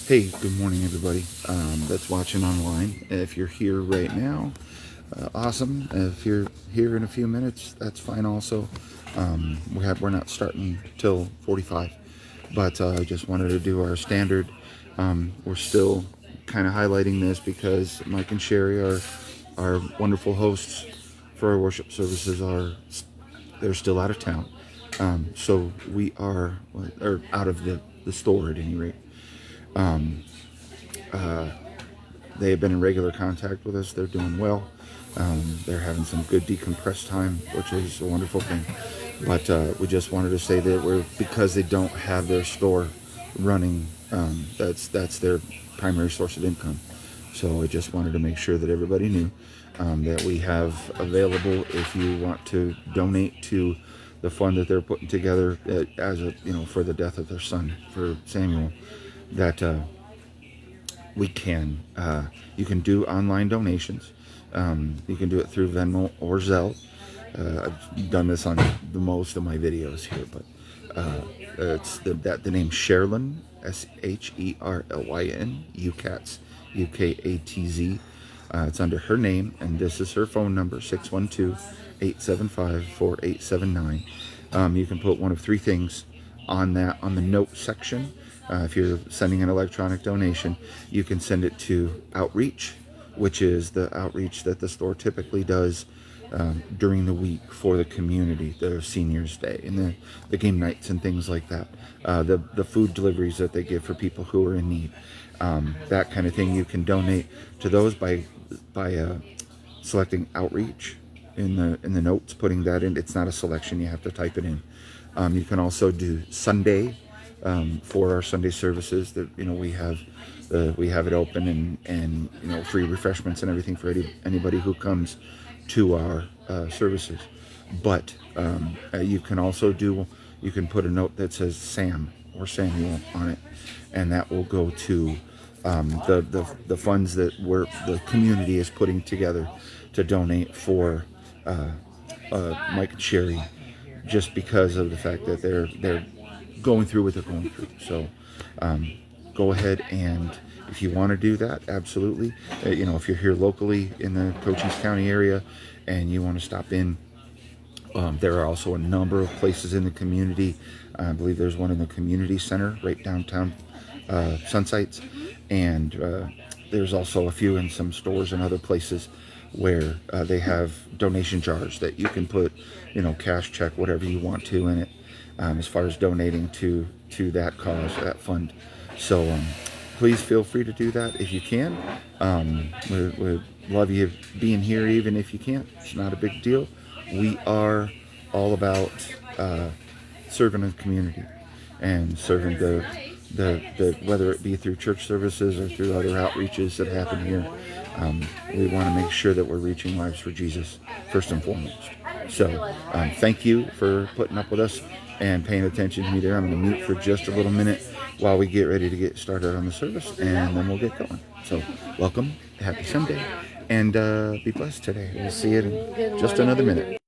Hey, good morning, everybody that's watching online. If you're here right now, awesome. If you're here in a few minutes, that's fine also. We're not starting till 45, but I just wanted to do our standard. We're still kind of highlighting this because Mike and Sherry are our wonderful hosts for our worship services. They're still out of town, so we are or out of the store at any rate. They have been in regular contact with us. They're doing well. They're having some good decompressed time, which is a wonderful thing. But we just wanted to say that because they don't have their store running, that's their primary source of income. So I just wanted to make sure that everybody knew that we have available if you want to donate to the fund that they're putting together as a for the death of their son, for Samuel, that we can. You can do online donations. You can do it through Venmo or Zelle. I've done this on the most of my videos here, but it's the name Sherlyn, Sherlyn, UCATZ, UKATZ. It's under her name, and this is her phone number, 612-875-4879. You can put one of three things on the note section. If you're sending an electronic donation, you can send it to Outreach, which is the outreach that the store typically does during the week for the community, the Seniors Day and the game nights and things like that. The food deliveries that they give for people who are in need, that kind of thing. You can donate to those by selecting Outreach in the notes, putting that in. It's not a selection; you have to type it in. You can also do Sunday for our Sunday services. That we have it open, and free refreshments and everything for anybody who comes to our services. But you can also put a note that says Sam or Samuel on it, and that will go to the funds that the community is putting together to donate for Mike and Sherry, just because of the fact that they're going through what they're going through. So go ahead, and if you want to do that, absolutely. If you're here locally in the Cochise County area and you want to stop in, there are also a number of places in the community. I believe there's one in the community center right downtown Sunsites, and there's also a few in some stores and other places where they have donation jars that you can put, cash, check, whatever you want to in it, as far as donating to that cause, that fund. So please feel free to do that if you can. We love you being here, even if you can't. It's not a big deal. We are all about serving the community and serving the whether it be through church services or through other outreaches that happen here. We want to make sure that we're reaching lives for Jesus first and foremost. So thank you for putting up with us and paying attention to me there. I'm going to mute for just a little minute while we get ready to get started on the service, and then we'll get going. So welcome, happy Sunday, and be blessed today. We'll see you in just another minute.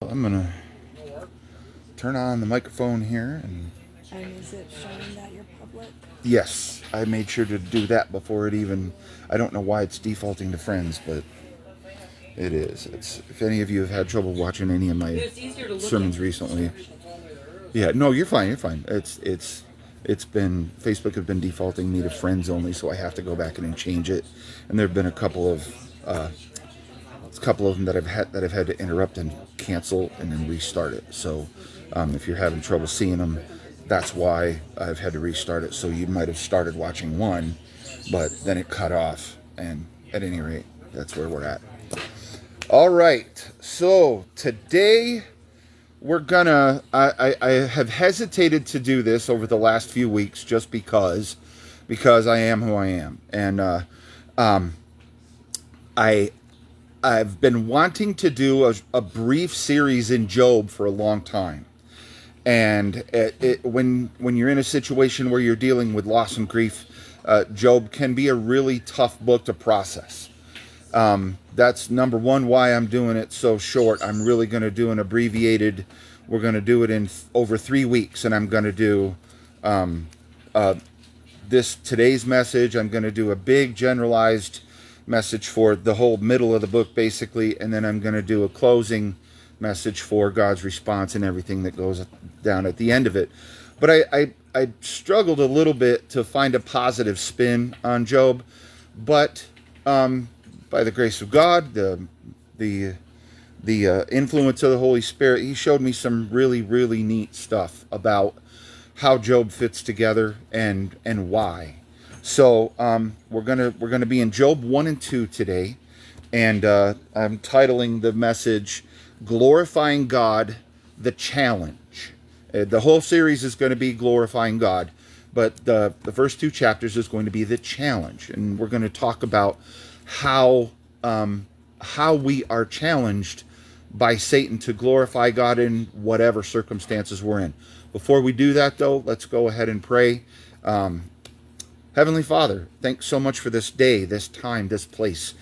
I'm gonna turn on the microphone here, And is it showing that you're public? yes, I made sure to do that before it even. I don't know why it's defaulting to friends, but it is. It's, if any of you have had trouble watching any of my sermons recently, yeah, no, you're fine. You're fine. It's been, Facebook has been defaulting me to friends only, so I have to go back in and change it. And there have been a couple of them that I've had to interrupt and cancel and then restart it. So if you're having trouble seeing them, that's why I've had to restart it. So you might have started watching one, but then it cut off. And at any rate, that's where we're at. All right. So today we're gonna. I have hesitated to do this over the last few weeks just because I am who I am, and I've been wanting to do a brief series in Job for a long time. And when you're in a situation where you're dealing with loss and grief, Job can be a really tough book to process. That's number one why I'm doing it so short. I'm really going to do an abbreviated. We're going to do it in over 3 weeks, and I'm going to do today's message. I'm going to do a big generalized message for the whole middle of the book, basically, and then I'm going to do a closing message for God's response and everything that goes down at the end of it. But I struggled a little bit to find a positive spin on Job, but by the grace of God, the influence of the Holy Spirit, He showed me some really, really neat stuff about how Job fits together and why. So we're gonna be in Job 1 and 2 today, and I'm titling the message "Glorifying God: The Challenge." The whole series is going to be glorifying God, but the first 2 chapters is going to be the challenge, and we're going to talk about how we are challenged by Satan to glorify God in whatever circumstances we're in. Before we do that, though, let's go ahead and pray. Heavenly Father, thanks so much for this day, this time, this place,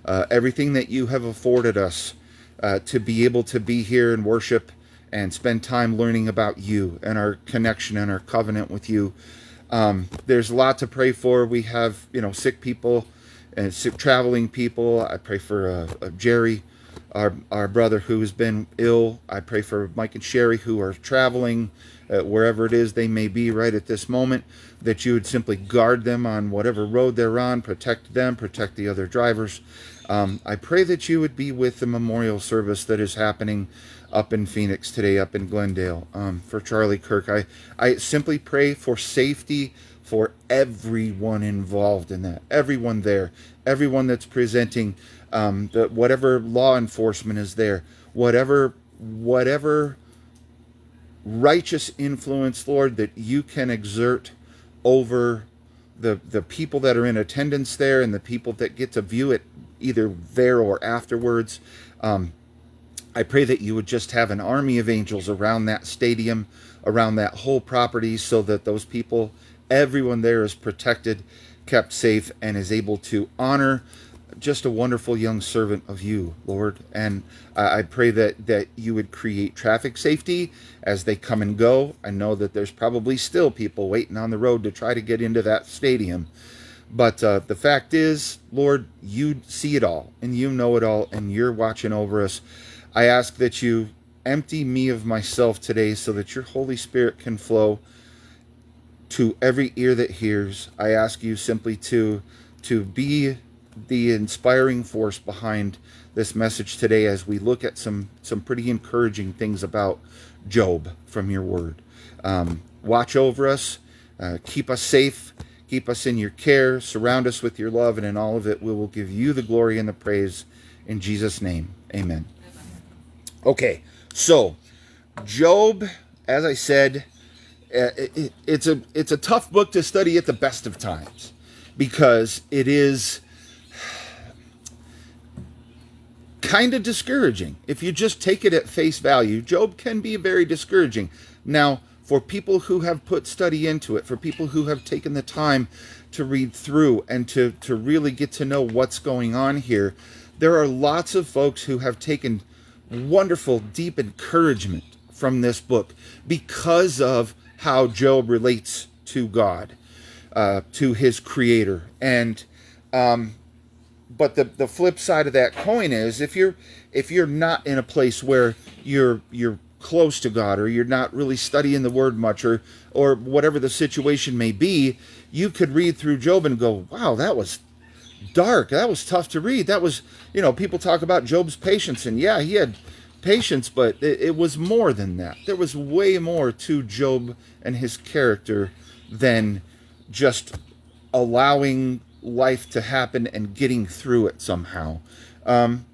everything that you have afforded us to be able to be here and worship and spend time learning about you and our connection and our covenant with you. There's a lot to pray for. We have, sick people and sick traveling people. I pray for Jerry, our brother who has been ill. I pray for Mike and Sherry who are traveling wherever it is they may be right at this moment, that you would simply guard them on whatever road they're on, protect them, protect the other drivers. I pray that you would be with the memorial service that is happening up in Phoenix today, up in Glendale, for Charlie Kirk. I simply pray for safety for everyone involved in that, everyone there, everyone that's presenting, whatever law enforcement is there, whatever righteous influence, Lord, that you can exert over the people that are in attendance there and the people that get to view it either there or afterwards. I pray that you would just have an army of angels around that stadium, around that whole property, so that those people, everyone there is protected, kept safe, and is able to honor just a wonderful young servant of you, Lord. And I pray that you would create traffic safety as they come and go. I know that there's probably still people waiting on the road to try to get into that stadium. But the fact is, Lord, you see it all, and you know it all, and you're watching over us. I ask that you empty me of myself today so that your Holy Spirit can flow to every ear that hears. I ask you simply to be the inspiring force behind this message today as we look at some pretty encouraging things about Job from your word. Watch over us, keep us safe, keep us in your care, surround us with your love, and in all of it we will give you the glory and the praise in Jesus' name. Amen. Okay, so Job, as I said, it's a tough book to study at the best of times because it is kind of discouraging. If you just take it at face value, Job can be very discouraging. Now, for people who have put study into it, for people who have taken the time to read through and to really get to know what's going on here, there are lots of folks who have taken wonderful, deep encouragement from this book because of how Job relates to God, to his creator. And but the flip side of that coin is if you're not in a place where you're close to God, or you're not really studying the word much, or whatever the situation may be, you could read through Job and go, wow, that was dark. That was tough to read. That was, people talk about Job's patience, and yeah, he had patience, but it was more than that. There was way more to Job and his character than just allowing life to happen and getting through it somehow.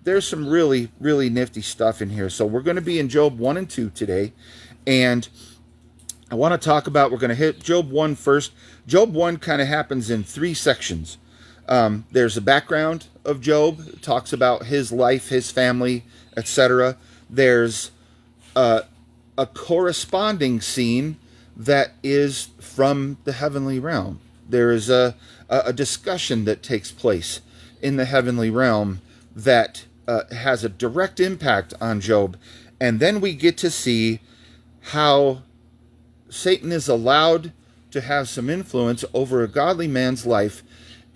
There's some really, really nifty stuff in here. So we're going to be in Job 1 and 2 today. And I want to talk about, we're going to hit Job 1 first. Job 1 kind of happens in 3 sections. There's a background of Job. It talks about his life, his family, etc. There's a corresponding scene that is from the heavenly realm. There is a discussion that takes place in the heavenly realm that has a direct impact on Job. And then we get to see how Satan is allowed to have some influence over a godly man's life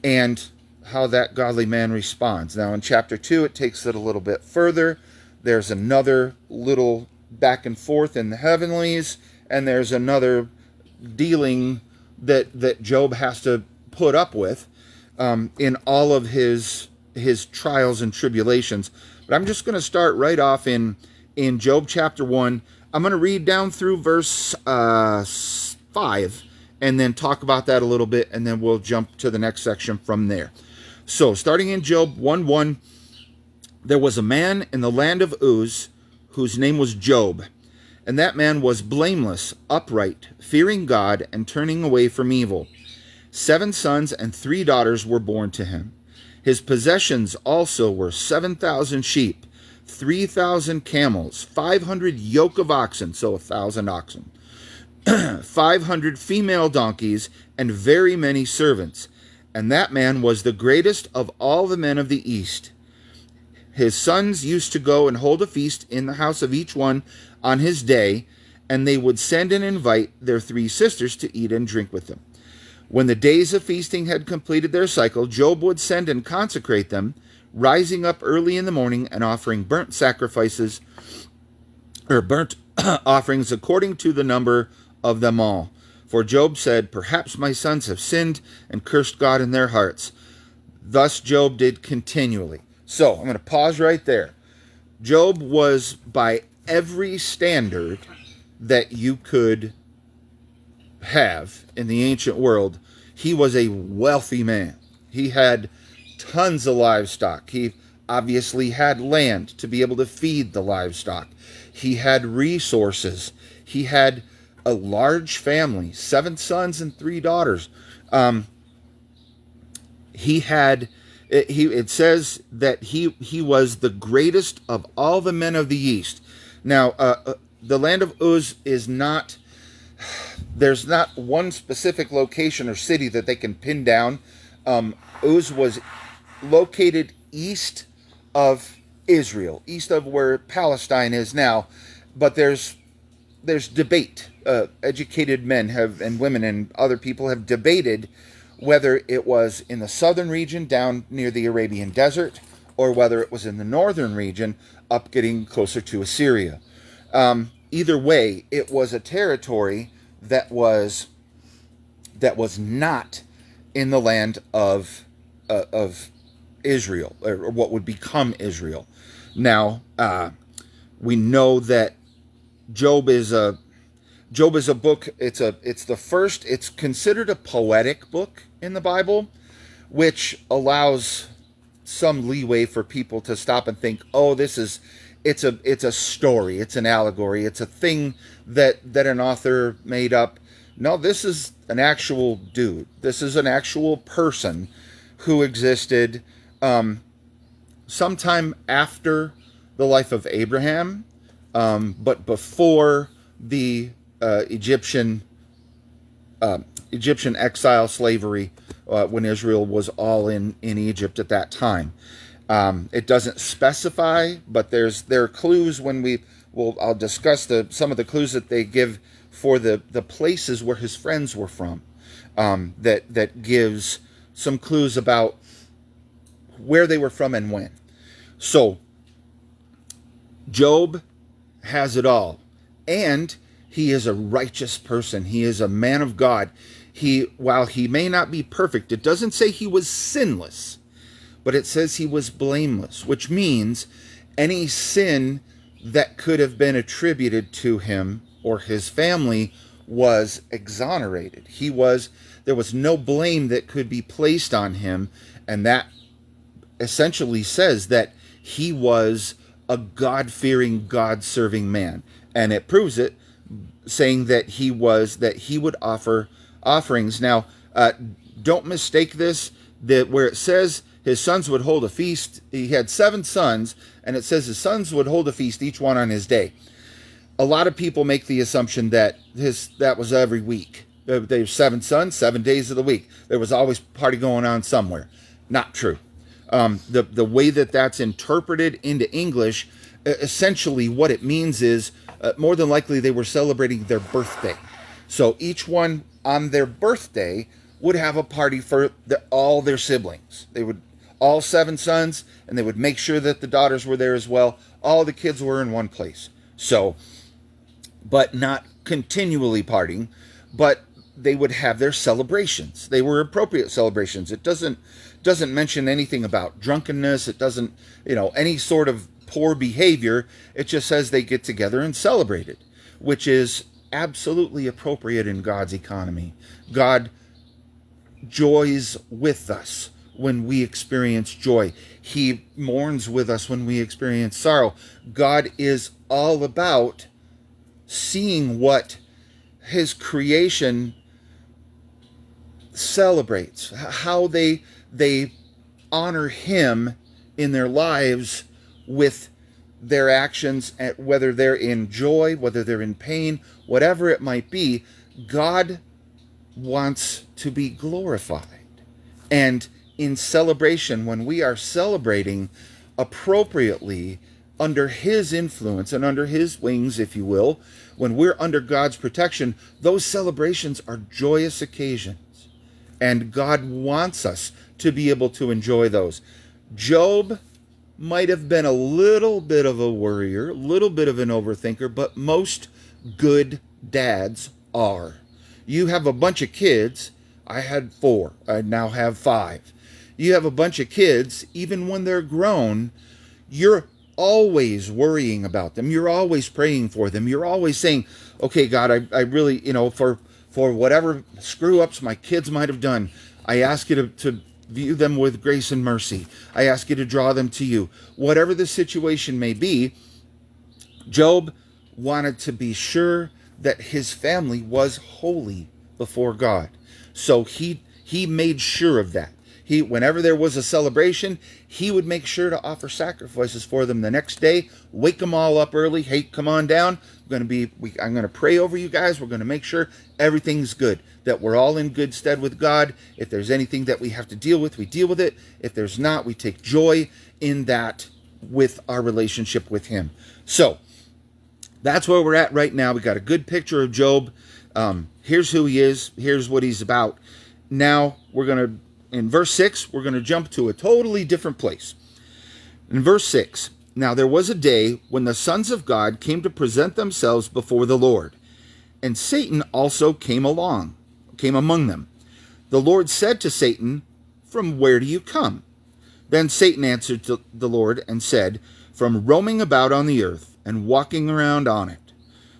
and how that godly man responds. Now in chapter 2, it takes it a little bit further. There's another little back and forth in the heavenlies, and there's another dealing that Job has to put up with in all of his trials and tribulations. But I'm just going to start right off in Job chapter 1. I'm going to read down through verse 5 and then talk about that a little bit, and then we'll jump to the next section from there. So starting in Job 1:1, there was a man in the land of Uz whose name was Job, and that man was blameless, upright, fearing God, and turning away from evil. 7 sons and 3 daughters were born to him. His possessions also were 7,000 sheep, 3,000 camels, 500 yoke of oxen, so 1,000 oxen, 500 female donkeys, and very many servants. And that man was the greatest of all the men of the East. His sons used to go and hold a feast in the house of each one on his day, and they would send and invite their 3 sisters to eat and drink with them. When the days of feasting had completed their cycle, Job would send and consecrate them, rising up early in the morning and offering burnt sacrifices, or burnt offerings according to the number of them all. For Job said, perhaps my sons have sinned and cursed God in their hearts. Thus Job did continually. So I'm going to pause right there. Job was, by every standard that you could have in the ancient world, he was a wealthy man. He had tons of livestock. He obviously had land to be able to feed the livestock. He had resources. He had a large family, 7 sons and 3 daughters. It says that he was the greatest of all the men of the East. Now, the land of Uz is not, there's not one specific location or city that they can pin down. Uz was located east of Israel, east of where Palestine is now, but there's debate. Educated men and women and other people have debated whether it was in the southern region down near the Arabian desert, or whether it was in the northern region up getting closer to Assyria. Either way, it was a territory that was not in the land of Israel, or what would become Israel. Now, we know that Job is a book. It's considered a poetic book in the Bible, which allows some leeway for people to stop and think, oh, it's a story, it's an allegory, it's a thing that an author made up. No, this is an actual dude. This is an actual person who existed sometime after the life of Abraham, but before the Egyptian exile slavery, when Israel was all in Egypt at that time. It doesn't specify, but there are clues when I'll discuss some of the clues that they give for the places where his friends were from. That gives some clues about where they were from and when. So Job has it all, and he is a righteous person. He is a man of God. While he may not be perfect, it doesn't say he was sinless, but it says he was blameless, which means any sin that could have been attributed to him or his family was exonerated. There was no blame that could be placed on him, and that essentially says that he was a God-fearing, God-serving man. And it proves it, saying that he would offer offerings. Now, don't mistake this, that where it says his sons would hold a feast, he had 7 sons, and it says his sons would hold a feast, each one on his day. A lot of people make the assumption that that was every week. They have 7 sons, 7 days of the week. There was always a party going on somewhere. Not true. The way that's interpreted into English, essentially what it means is more than likely they were celebrating their birthday. So each one on their birthday would have a party for all their siblings. They would, all 7 sons, and they would make sure that the daughters were there as well. All the kids were in one place. So, but not continually partying, but they would have their celebrations. They were appropriate celebrations. It doesn't mention anything about drunkenness. It doesn't, any sort of poor behavior. It just says they get together and celebrate it, which is absolutely appropriate in God's economy. God joys with us when we experience joy. He mourns with us when we experience sorrow. God is all about seeing what his creation celebrates, how they honor him in their lives with their actions, whether they're in joy, whether they're in pain, whatever it might be. God wants to be glorified. And in celebration, when we are celebrating appropriately under his influence and under his wings, if you will, when we're under God's protection, those celebrations are joyous occasions. And God wants us to be able to enjoy those. Job might have been a little bit of a worrier, a little bit of an overthinker, but most good dads are. You have a bunch of kids. I had 4. I now have 5. You have a bunch of kids, even when they're grown, you're always worrying about them. You're always praying for them. You're always saying, okay, God, I really, for whatever screw-ups my kids might have done, I ask you to view them with grace and mercy. I ask you to draw them to you. Whatever the situation may be, Job wanted to be sure that his family was holy before God. So he made sure of that. Whenever there was a celebration, he would make sure to offer sacrifices for them the next day, wake them all up early. Hey, come on down. I'm going to pray over you guys. We're going to make sure everything's good, that we're all in good stead with God. If there's anything that we have to deal with, we deal with it. If there's not, we take joy in that with our relationship with him. So that's where we're at right now. We got a good picture of Job. Here's who he is. Here's what he's about. Now in verse 6, we're going to jump to a totally different place. In verse 6, now there was a day when the sons of God came to present themselves before the Lord, and Satan also came among them. The Lord said to Satan, "From where do you come?" Then Satan answered to the Lord and said, "From roaming about on the earth and walking around on it."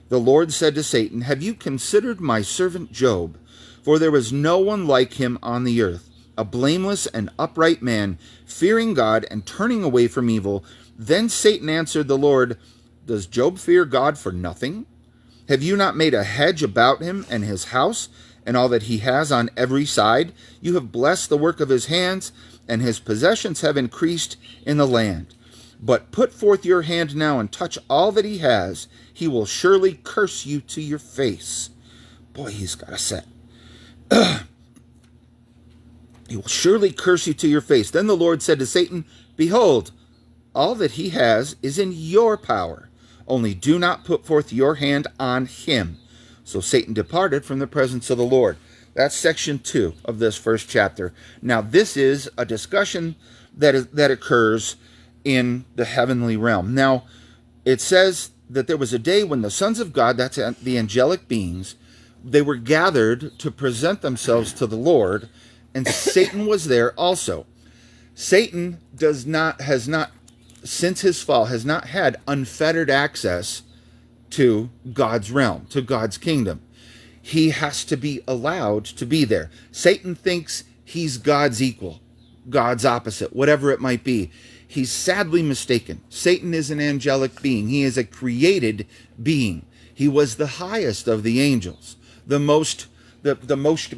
The Lord said to Satan, "Have you considered my servant Job? For there is no one like him on the earth, a blameless and upright man, fearing God and turning away from evil." Then Satan answered the Lord, "Does Job fear God for nothing? Have you not made a hedge about him and his house and all that he has on every side? You have blessed the work of his hands, and his possessions have increased in the land. But put forth your hand now and touch all that he has. He will surely curse you to your face." Boy, he's got a set. He will surely curse you to your face. Then the Lord said to Satan, behold, all that he has is in your power. Only do not put forth your hand on him. So Satan departed from the presence of the Lord. That's section 2 of this first chapter. Now, this is a discussion that occurs in the heavenly realm. Now, it says that there was a day when the sons of God, that's the angelic beings, they were gathered to present themselves to the Lord, and Satan was there also. Satan has not, since his fall, has not had unfettered access to God's realm, to God's kingdom. He has to be allowed to be there. Satan thinks he's God's equal, God's opposite, whatever it might be. He's sadly mistaken. Satan is an angelic being. He is a created being. He was the highest of the angels, the most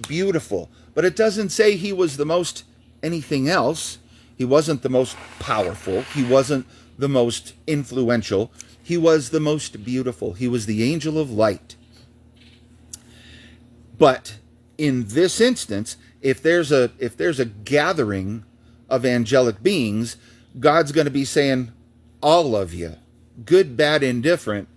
beautiful. But it doesn't say he was the most anything else. He wasn't the most powerful. He wasn't the most influential. He was the most beautiful. He was the angel of light. But in this instance, if there's a gathering of angelic beings, God's going to be saying, all of you, good, bad, indifferent,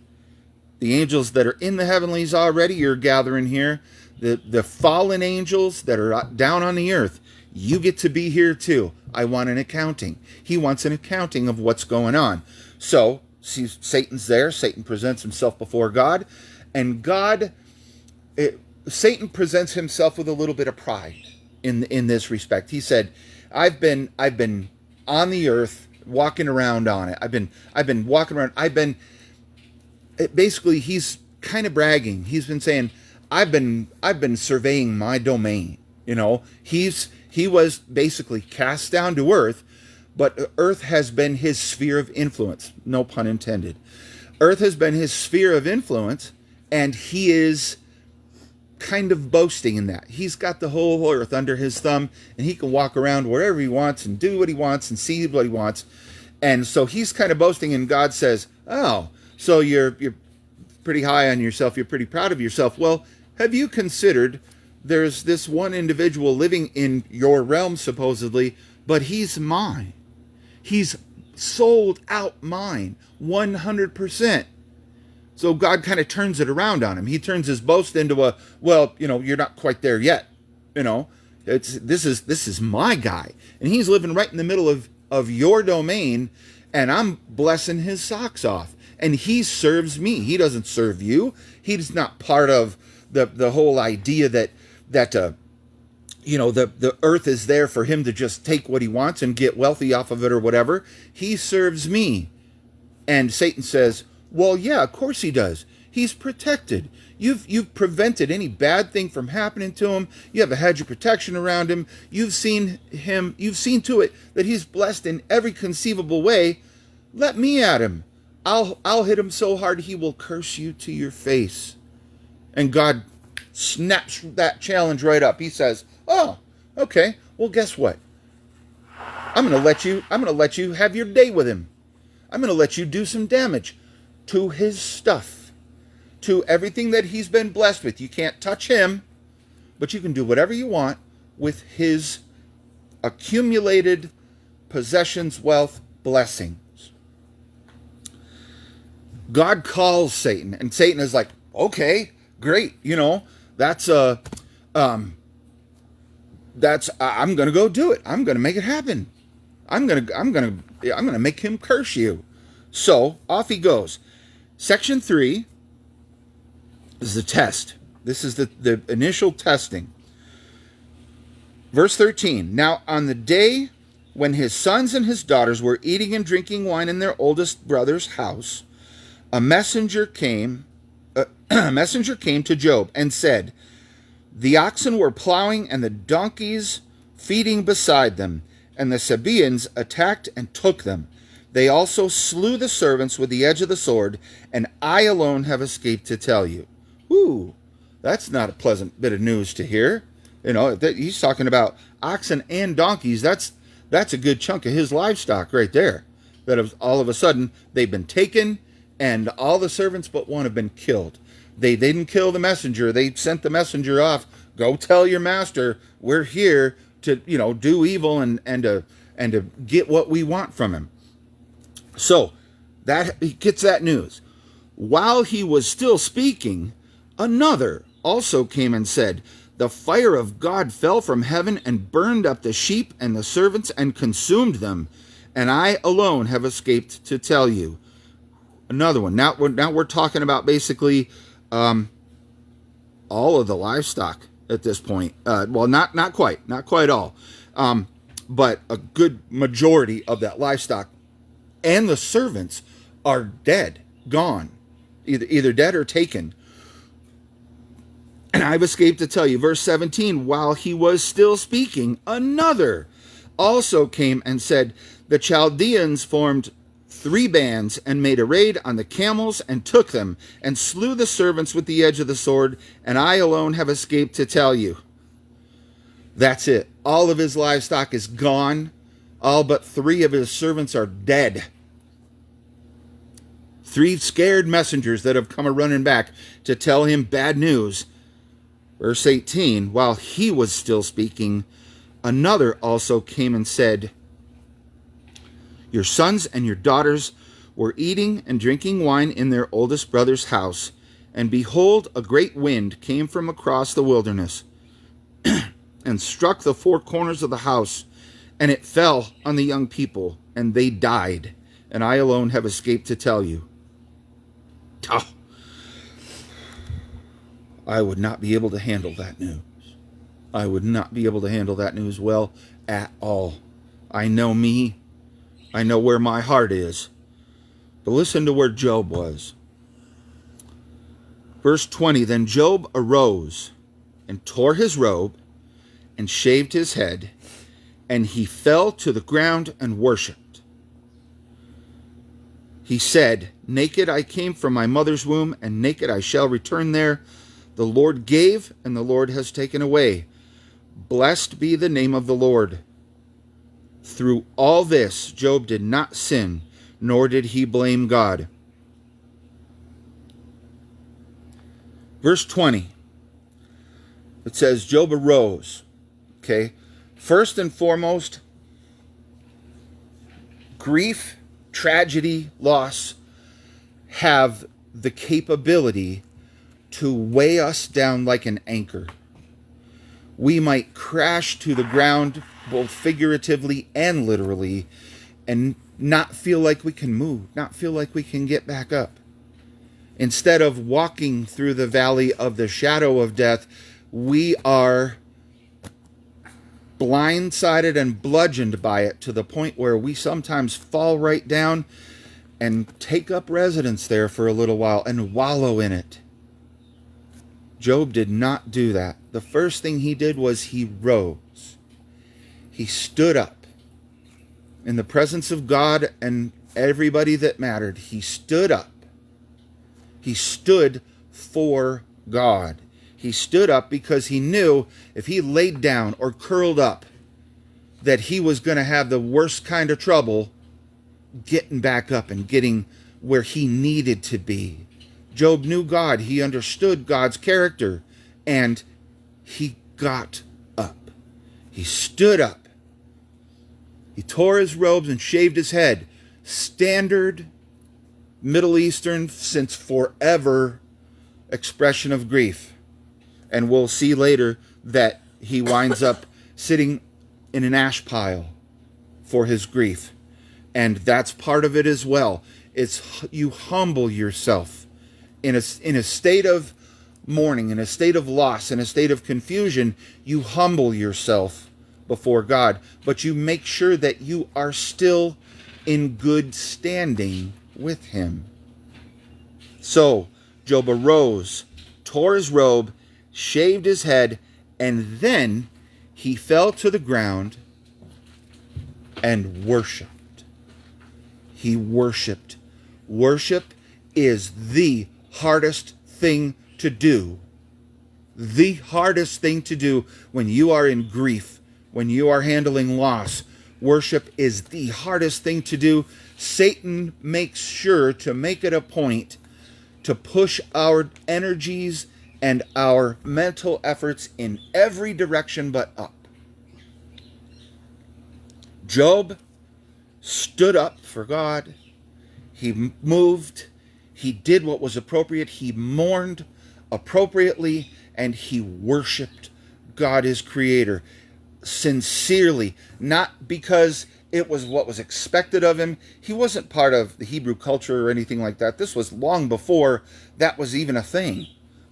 the angels that are in the heavenlies already, you're gathering here. The fallen angels that are down on the earth, you get to be here too. I want an accounting. He wants an accounting of what's going on. So, see, Satan's there. Satan presents himself before God. And Satan presents himself with a little bit of pride in this respect. He said, I've been on the earth, walking around on it. I've been walking around. Basically, he's kind of bragging. He's been saying, I've been surveying my domain. You know, he was basically cast down to earth, but earth has been his sphere of influence. No pun intended. Earth has been his sphere of influence, and he is kind of boasting in that. He's got the whole earth under his thumb, and he can walk around wherever he wants and do what he wants and see what he wants. And so he's kind of boasting, and God says, oh, so you're pretty high on yourself, you're pretty proud of yourself. Well, have you considered there's this one individual living in your realm, supposedly, but he's mine. He's sold out mine, 100%. So God kind of turns it around on him. He turns his boast into you're not quite there yet. This is my guy, and he's living right in the middle of your domain, and I'm blessing his socks off. And he serves me. He doesn't serve you. He's not part of the whole idea that the earth is there for him to just take what he wants and get wealthy off of it or whatever. He serves me. And Satan says, well, yeah, of course he does. He's protected. You've prevented any bad thing from happening to him. You have a hedge of protection around him. You've seen to it that he's blessed in every conceivable way. Let me at him. I'll hit him so hard he will curse you to your face. And God snaps that challenge right up. He says, oh, okay, well, guess what? I'm going to let you have your day with him. I'm going to let you do some damage to his stuff, to everything that he's been blessed with. You can't touch him, but you can do whatever you want with his accumulated possessions, wealth, blessings. God calls Satan, and Satan is like, okay, great, that's I'm going to go do it. I'm going to make it happen. I'm going to make him curse you. So off he goes. Section 3 is the test. This is the initial testing. Verse 13. Now on the day when his sons and his daughters were eating and drinking wine in their oldest brother's house, a messenger came to Job and said, the oxen were plowing and the donkeys feeding beside them, and the Sabaeans attacked and took them. They also slew the servants with the edge of the sword, and I alone have escaped to tell you. Ooh, that's not a pleasant bit of news to hear. He's talking about oxen and donkeys. That's a good chunk of his livestock right there. That all of a sudden they've been taken, and all the servants but one have been killed. They didn't kill the messenger. They sent the messenger off. Go tell your master we're here to do evil and to get what we want from him. So that he gets that news. While he was still speaking, another also came and said, "The fire of God fell from heaven and burned up the sheep and the servants and consumed them, and I alone have escaped to tell you." Another one. Now we're talking about basically all of the livestock at this point. Well, not quite all, but a good majority of that livestock and the servants are dead, gone, either dead or taken. And I've escaped to tell you. Verse 17, while he was still speaking, another also came and said, "The Chaldeans formed 3 bands and made a raid on the camels and took them and slew the servants with the edge of the sword, and I alone have escaped to tell you." That's it. All of his livestock is gone. All but 3 of his servants are dead. 3 scared messengers that have come running back to tell him bad news. Verse 18, while he was still speaking, another also came and said, "Your sons and your daughters were eating and drinking wine in their oldest brother's house, and behold, a great wind came from across the wilderness and struck the 4 corners of the house, and it fell on the young people, and they died, and I alone have escaped to tell you." Oh, I would not be able to handle that news. I would not be able to handle that news well at all. I know me. I know where my heart is. But listen to where Job was. Verse 20, then Job arose and tore his robe and shaved his head, and he fell to the ground and worshipped. He said, "Naked I came from my mother's womb, and naked I shall return there. The Lord gave, and the Lord has taken away. Blessed be the name of the Lord." Through all this, Job did not sin, nor did he blame God. Verse 20, it says, Job arose. Okay, first and foremost, grief, tragedy, loss have the capability to weigh us down like an anchor. We might crash to the ground, both figuratively and literally, and not feel like we can move, not feel like we can get back up. Instead of walking through the valley of the shadow of death, we are blindsided and bludgeoned by it to the point where we sometimes fall right down and take up residence there for a little while and wallow in it. Job did not do that. The first thing he did was he rose. He stood up in the presence of God and everybody that mattered. He stood up. He stood for God. He stood up because he knew if he laid down or curled up that he was going to have the worst kind of trouble getting back up and getting where he needed to be. Job knew God. He understood God's character, and he got up. He stood up. He tore his robes and shaved his head. Standard Middle Eastern, since forever, expression of grief. And we'll see later that he winds up sitting in an ash pile for his grief. And that's part of it as well. It's you humble yourself in a state of mourning, in a state of loss, in a state of confusion. You humble yourself before God, but you make sure that you are still in good standing with him. So Job arose, tore his robe, shaved his head, and then he fell to the ground and worshiped. He worshiped. Worship is the hardest thing to do. The hardest thing to do when you are in grief, when you are handling loss. Worship is the hardest thing to do. Satan makes sure to make it a point to push our energies and our mental efforts in every direction but up. Job stood up for God. He moved. He did what was appropriate. He mourned appropriately, and he worshiped God, his creator, sincerely, not because it was what was expected of him. He wasn't part of the Hebrew culture or anything like that. This was long before that was even a thing.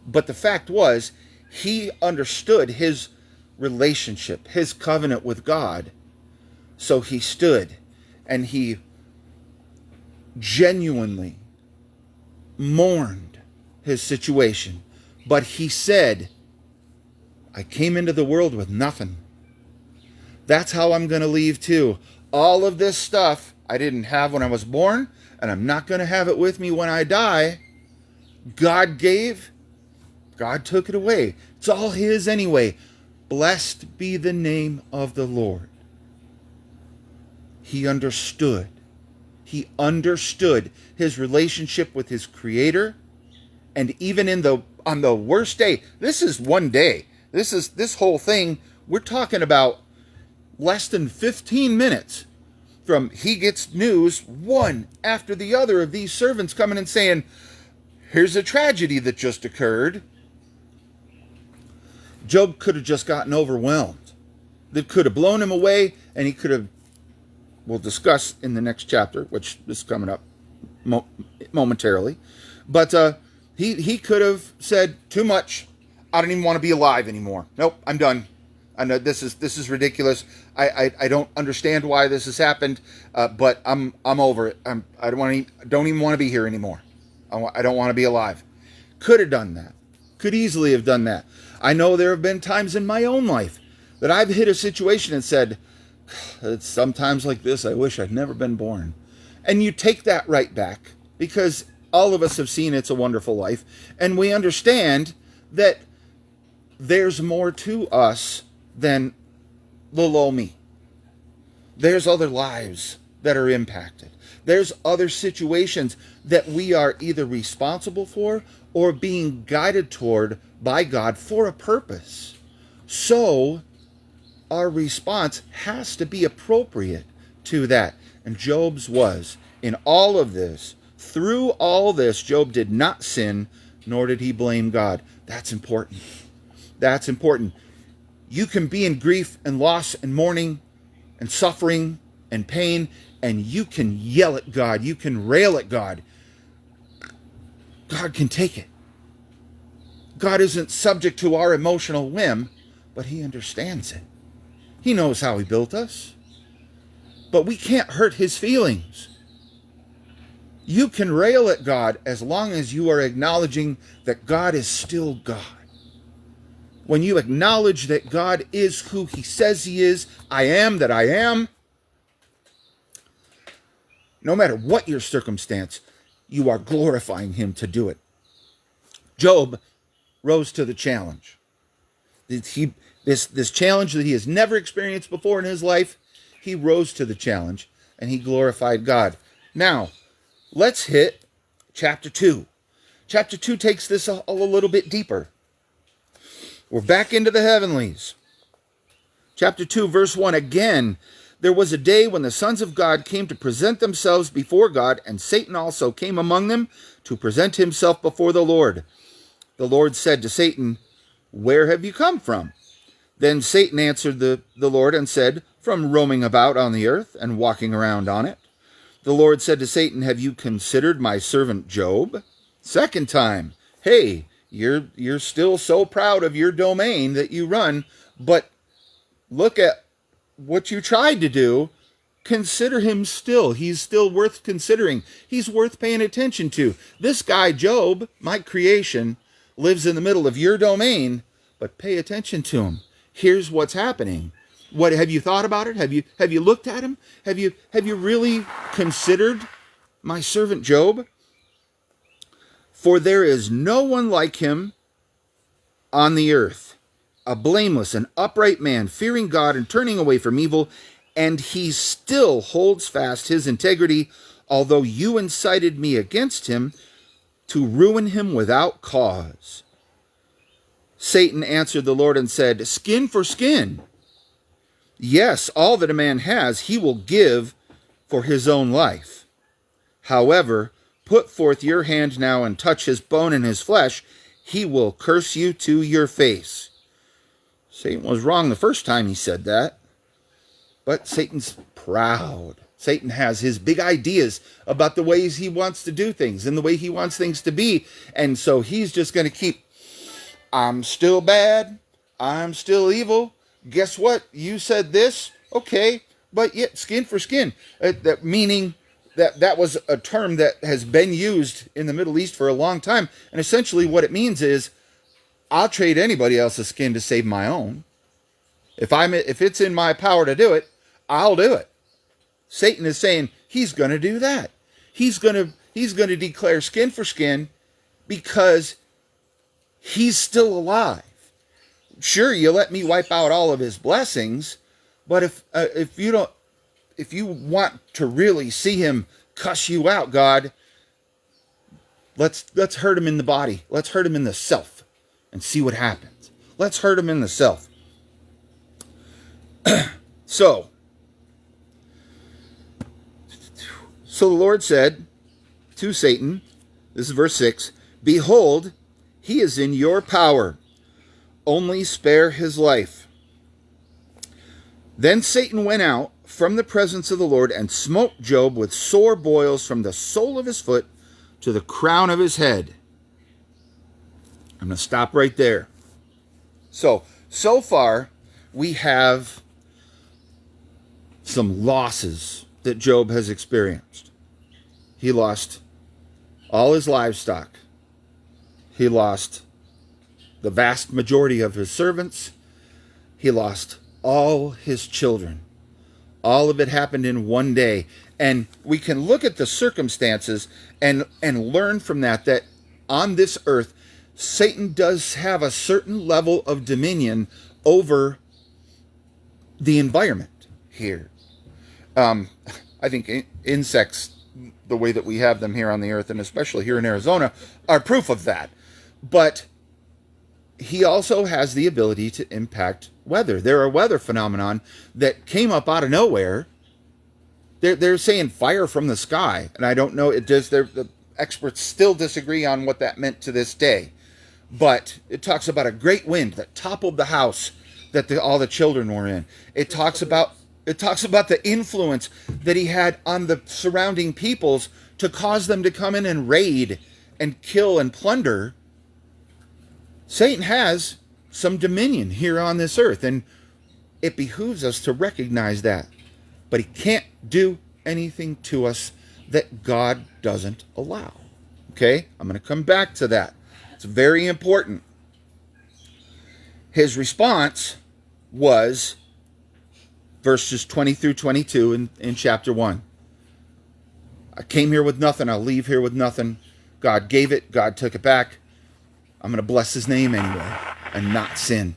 But the fact was, he understood his relationship, his covenant with God. So he stood and he genuinely mourned his situation. But he said, I came into the world with nothing. That's how I'm going to leave too. All of this stuff I didn't have when I was born, and I'm not going to have it with me when I die. God gave, God took it away. It's all his anyway. Blessed be the name of the Lord. He understood. He understood his relationship with his creator. And even on the worst day, this is one day. This whole thing, we're talking about less than 15 minutes from he gets news one after the other of these servants coming and saying, here's a tragedy that just occurred. Job could have just gotten overwhelmed. That could have blown him away, and he could have, we'll discuss in the next chapter, which is coming up momentarily. But he could have said, too much. I don't even want to be alive anymore. Nope, I'm done. I know this is ridiculous. I don't understand why this has happened, but I'm over it. I don't even want to be here anymore. I don't want to be alive. Could have done that. Could easily have done that. I know there have been times in my own life that I've hit a situation and said, it's sometimes like this, I wish I'd never been born. And you take that right back, because all of us have seen It's a Wonderful Life, and we understand that there's more to us than little old me. There's other lives that are impacted. There's other situations that we are either responsible for or being guided toward by God for a purpose. So our response has to be appropriate to that. And Job's was. In all of this, through all this, Job did not sin, nor did he blame God. That's important. That's important. You can be in grief and loss and mourning and suffering and pain, and you can yell at God. You can rail at God. God can take it. God isn't subject to our emotional whim, but he understands it. He knows how he built us. But we can't hurt his feelings. You can rail at God as long as you are acknowledging that God is still God. When you acknowledge that God is who he says he is, I am that I am, no matter what your circumstance, you are glorifying him to do it. Job rose to the challenge. This challenge that he has never experienced before in his life, he rose to the challenge and he glorified God. Now, let's hit chapter 2. Chapter 2 takes this a little bit deeper. We're back into the heavenlies. Chapter 2, verse 1. Again, there was a day when the sons of God came to present themselves before God, and Satan also came among them to present himself before the Lord. The Lord said to Satan, where have you come from? Then Satan answered the Lord and said, from roaming about on the earth and walking around on it. The Lord said to Satan, have you considered my servant Job? Second time, hey, you're still so proud of your domain that you run, but look at what you tried to do. Consider him still. He's still worth considering. He's worth paying attention to. This guy, Job, my creation, lives in the middle of your domain, but pay attention to him. Here's what's happening. What have you thought about it? Have you looked at him? Have you really considered my servant Job? For there is no one like him on the earth, a blameless and upright man, fearing God and turning away from evil, and he still holds fast his integrity, although you incited me against him to ruin him without cause. Satan answered the Lord and said, skin for skin. Yes, all that a man has, he will give for his own life. However, put forth your hand now and touch his bone and his flesh, he will curse you to your face. Satan was wrong the first time he said that, but Satan's proud. Satan has his big ideas about the ways he wants to do things and the way he wants things to be. And so he's just going to keep, I'm still bad. I'm still evil. Guess what? You said this. Okay. But yet skin for skin. That meaning that was a term that has been used in the Middle East for a long time. And essentially what it means is I'll trade anybody else's skin to save my own. If it's in my power to do it, I'll do it. Satan is saying he's going to do that. He's going to declare skin for skin because he's still alive. Sure, you let me wipe out all of his blessings, but if you want to really see him cuss you out, God, let's hurt him in the body. Let's hurt him in the self and see what happens. Let's hurt him in the self. So the Lord said to Satan, this is verse 6, behold, he is in your power. Only spare his life. Then Satan went out from the presence of the Lord and smote Job with sore boils from the sole of his foot to the crown of his head. I'm going to stop right there. So far, we have some losses that Job has experienced. He lost all his livestock. He lost the vast majority of his servants. He lost all his children. All of it happened in one day. And we can look at the circumstances and learn from that on this earth, Satan does have a certain level of dominion over the environment here. I think insects, the way that we have them here on the earth, and especially here in Arizona, are proof of that. But he also has the ability to impact weather. There are weather phenomenon that came up out of nowhere. They're saying fire from the sky, and I don't know. The experts still disagree on what that meant to this day. But it talks about a great wind that toppled the house that all the children were in. It talks about the influence that he had on the surrounding peoples to cause them to come in and raid and kill and plunder. Satan has some dominion here on this earth, and it behooves us to recognize that. But he can't do anything to us that God doesn't allow. Okay? I'm going to come back to that. It's very important. His response was verses 20 through 22 in chapter 1. I came here with nothing. I'll leave here with nothing. God gave it. God took it back. I'm going to bless his name anyway and not sin.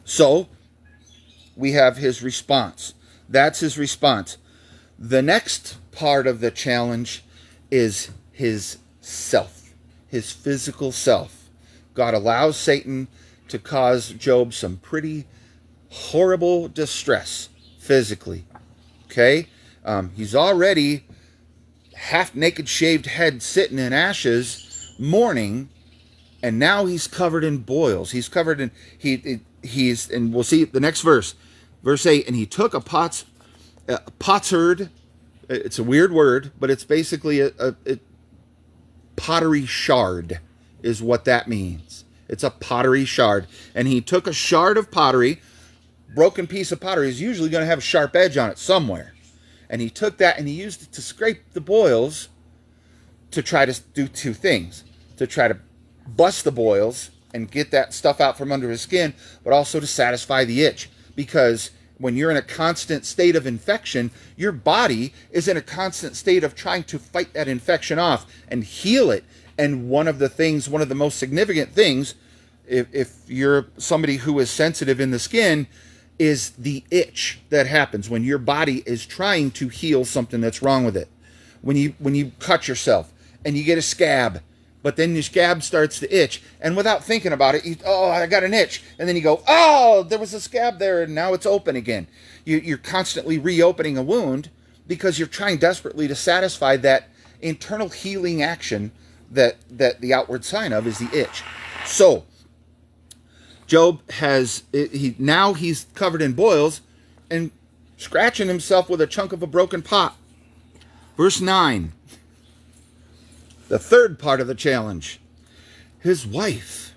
So we have his response. That's his response. The next part of the challenge is his self, his physical self. God allows Satan to cause Job some pretty horrible distress physically. Okay? He's already half-naked shaved head sitting in ashes, mourning, and now he's covered in boils. He's covered in, he's, and we'll see the next verse. Verse 8, and he took a potsherd. It's a weird word, but it's basically a pottery shard is what that means. It's a pottery shard. And he took a shard of pottery. Broken piece of pottery is usually going to have a sharp edge on it somewhere. And he took that and he used it to scrape the boils to try to do two things. To try to bust the boils and get that stuff out from under his skin, but also to satisfy the itch. Because when you're in a constant state of infection, your body is in a constant state of trying to fight that infection off and heal it. And one of the most significant things, if you're somebody who is sensitive in the skin, is the itch that happens when your body is trying to heal something that's wrong with it. When you cut yourself and you get a scab but then your scab starts to itch, and without thinking about it, oh, I got an itch, and then you go, oh, there was a scab there, and now it's open again. You're constantly reopening a wound because you're trying desperately to satisfy that internal healing action that the outward sign of is the itch. So Job he's covered in boils and scratching himself with a chunk of a broken pot. Verse 9, the third part of the challenge. His wife.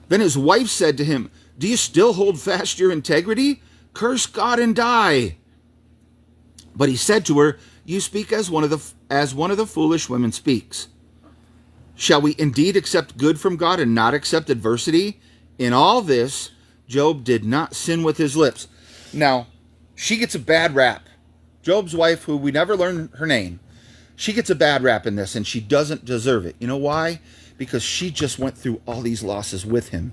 Then his wife said to him, do you still hold fast your integrity? Curse God and die. But he said to her, you speak as one of the foolish women speaks. Shall we indeed accept good from God and not accept adversity? In all this, Job did not sin with his lips. Now, she gets a bad rap. Job's wife, who we never learn her name, she gets a bad rap in this, and she doesn't deserve it. You know why? Because she just went through all these losses with him.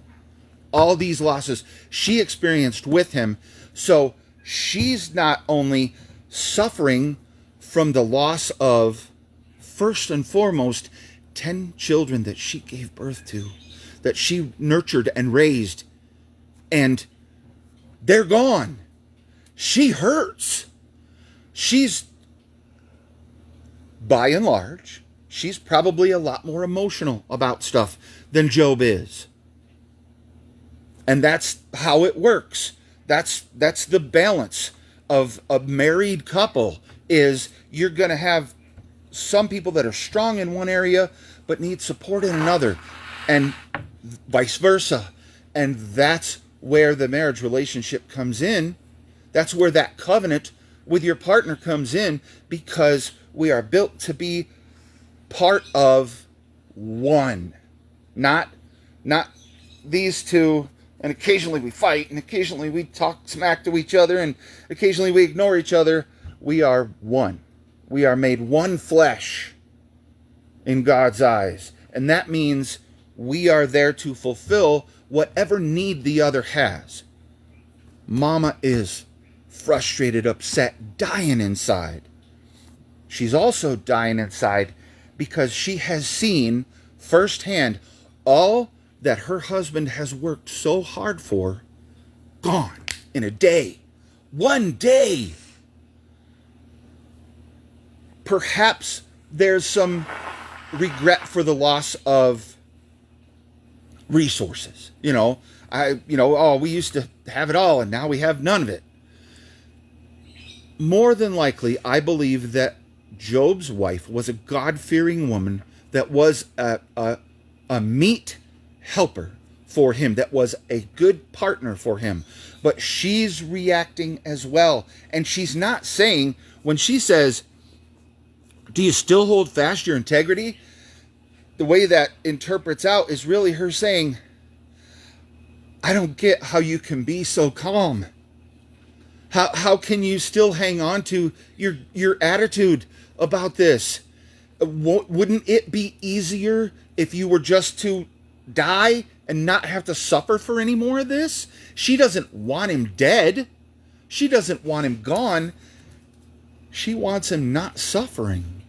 All these losses she experienced with him. So she's not only suffering from the loss of, first and foremost, 10 children that she gave birth to, that she nurtured and raised, and they're gone. She hurts. She's, by and large, she's probably a lot more emotional about stuff than Job is. And that's how it works. That's the balance of a married couple, is you're going to have some people that are strong in one area but need support in another, and vice versa. And that's where the marriage relationship comes in. That's where that covenant with your partner comes in, because we are built to be part of one. Not these two, and occasionally we fight, and occasionally we talk smack to each other, and occasionally we ignore each other. We are one. We are made one flesh in God's eyes. And that means we are there to fulfill whatever need the other has. Mama is frustrated, upset, dying inside. She's also dying inside because she has seen firsthand all that her husband has worked so hard for gone in a day. One day. Perhaps there's some regret for the loss of resources. We used to have it all and now we have none of it. More than likely, I believe that Job's wife was a God-fearing woman that was a meet helper for him, that was a good partner for him. But she's reacting as well. And she's not saying, when she says, do you still hold fast your integrity? The way that interprets out is really her saying, I don't get how you can be so calm. How can you still hang on to your attitude about this? Wouldn't it be easier if you were just to die and not have to suffer for any more of this? She doesn't want him dead. She doesn't want him gone. She wants him not suffering.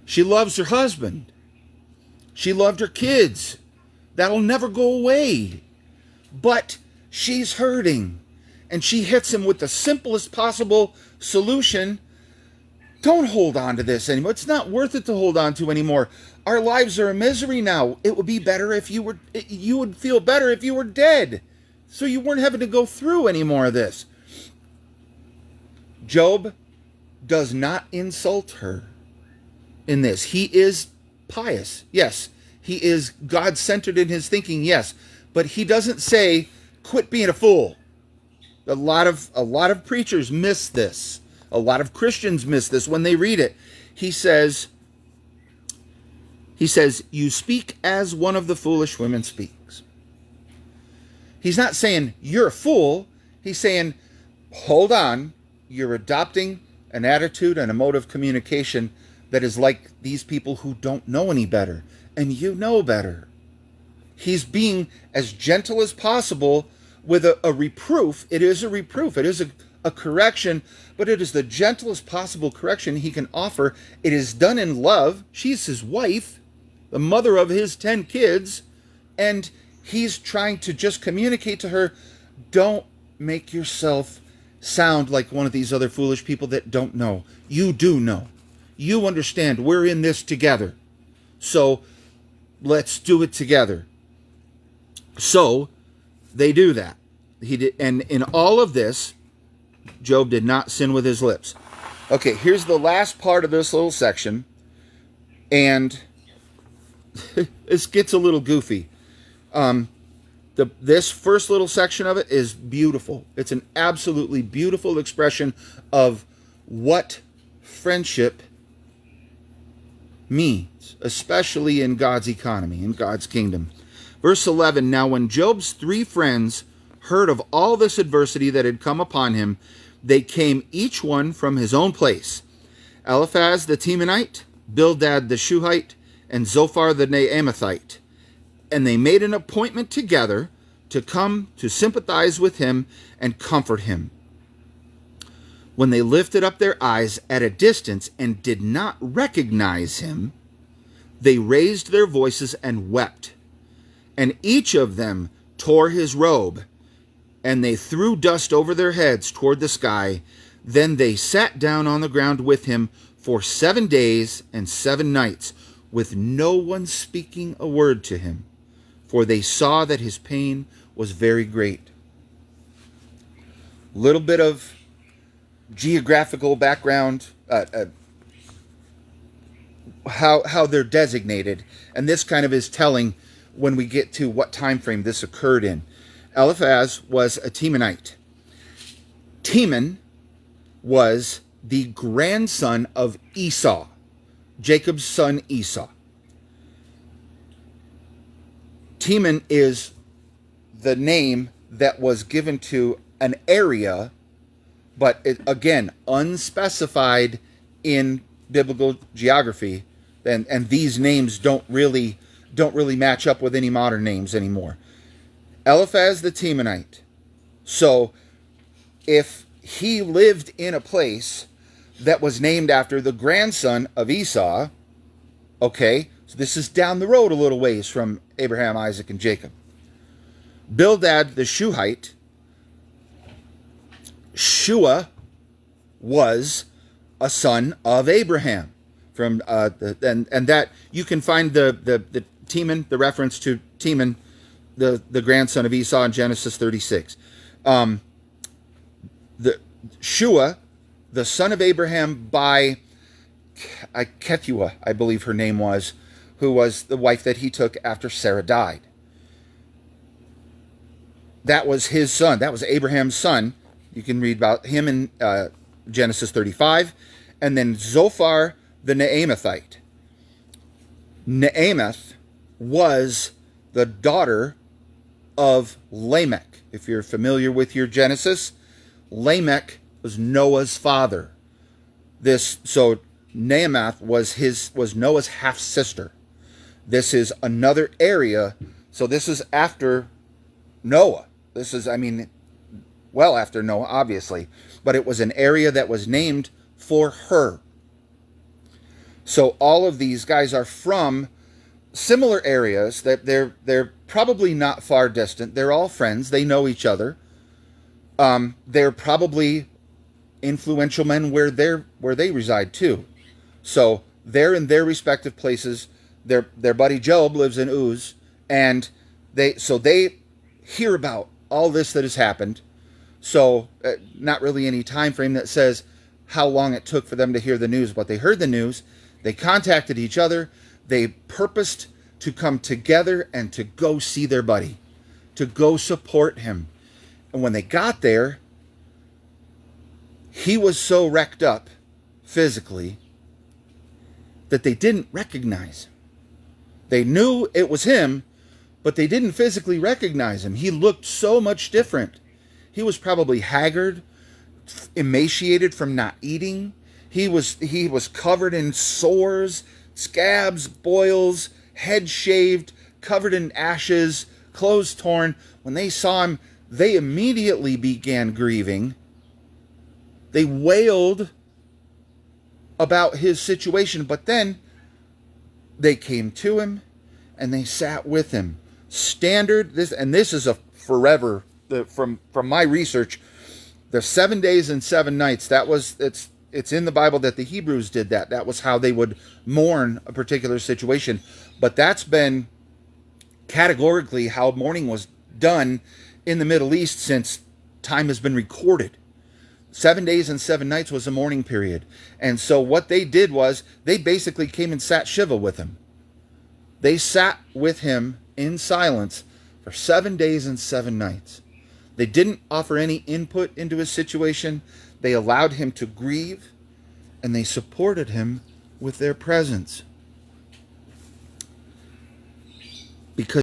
She loves her husband. She loved her kids. That'll never go away. But she's hurting. And she hits him with the simplest possible solution. Don't hold on to this anymore. It's not worth it to hold on to anymore. Our lives are a misery now. It would be better if you would feel better if you were dead, so you weren't having to go through any more of this. Job does not insult her in this. He is pious, yes. He is God-centered in his thinking, yes. But he doesn't say, quit being a fool. A lot of preachers miss this. A lot of Christians miss this when they read it. He says, you speak as one of the foolish women speaks. He's not saying you're a fool. He's saying, hold on, you're adopting an attitude and a mode of communication that is like these people who don't know any better, and you know better. He's being as gentle as possible with a reproof. It is a reproof. It is a correction, but it is the gentlest possible correction he can offer. It is done in love. She's his wife. the mother of his 10 kids, and he's trying to just communicate to her, don't make yourself sound like one of these other foolish people that don't know. You do know. You understand. We're in this together. So let's do it together. So they do that. He did, and in all of this, Job did not sin with his lips. Okay, here's the last part of this little section, and this gets a little goofy. This first little section of it is beautiful. It's an absolutely beautiful expression of what friendship means, especially in God's economy, in God's kingdom. Verse 11, now when Job's 3 friends heard of all this adversity that had come upon him, they came each one from his own place. Eliphaz the Temanite, Bildad the Shuhite, and Zophar the Naamathite. And they made an appointment together to come to sympathize with him and comfort him. When they lifted up their eyes at a distance and did not recognize him, they raised their voices and wept. And each of them tore his robe, and they threw dust over their heads toward the sky. Then they sat down on the ground with him for 7 days and 7 nights, with no one speaking a word to him, for they saw that his pain was very great. Little bit of geographical background, how they're designated, and this kind of is telling when we get to what time frame this occurred in. Eliphaz was a Temanite. Teman was the grandson of Esau, Jacob's son Esau. Teman is the name that was given to an area, but again, unspecified in biblical geography, and these names don't really match up with any modern names anymore. Eliphaz the Temanite. So if he lived in a place that was named after the grandson of Esau, okay, so this is down the road a little ways from Abraham, Isaac, and Jacob. Bildad the Shuhite. Shua was a son of Abraham. From and that you can find the Teman, the reference to Teman, the grandson of Esau in Genesis 36. The Shua, the son of Abraham by Keturah, I believe her name was, who was the wife that he took after Sarah died. That was his son. That was Abraham's son. You can read about him in Genesis 35. And then Zophar the Naamathite. Naamath was the daughter of Lamech. If you're familiar with your Genesis, Lamech was Noah's father. So Naamath was Noah's half sister. This is another area. So this is after Noah. This is, well after Noah, obviously, but it was an area that was named for her. So all of these guys are from similar areas. That they're probably not far distant. They're all friends. They know each other. They're probably influential men where they reside too. So they're in their respective places. Their buddy Job lives in Uz, and they hear about all this that has happened. So not really any time frame that says how long it took for them to hear the news, but they heard the news. They contacted each other. They purposed to come together and to go see their buddy, to go support him. And when they got there, he was so wrecked up physically that they didn't recognize him. They knew it was him, but they didn't physically recognize him. He looked so much different. He was probably haggard, emaciated from not eating. He was covered in sores, scabs, boils, head shaved, covered in ashes, clothes torn. When they saw him, they immediately began grieving. They wailed about his situation, but then They came to him and they sat with him. Standard, this is a forever, from my research, the 7 days and 7 nights, it's in the Bible that the Hebrews did that. That was how they would mourn a particular situation. But that's been categorically how mourning was done in the Middle East since time has been recorded. 7 days and 7 nights was a mourning period. And so what they did was they basically came and sat Shiva with him. They sat with him in silence for 7 days and 7 nights. They didn't offer any input into his situation. They allowed him to grieve, and they supported him with their presence. Because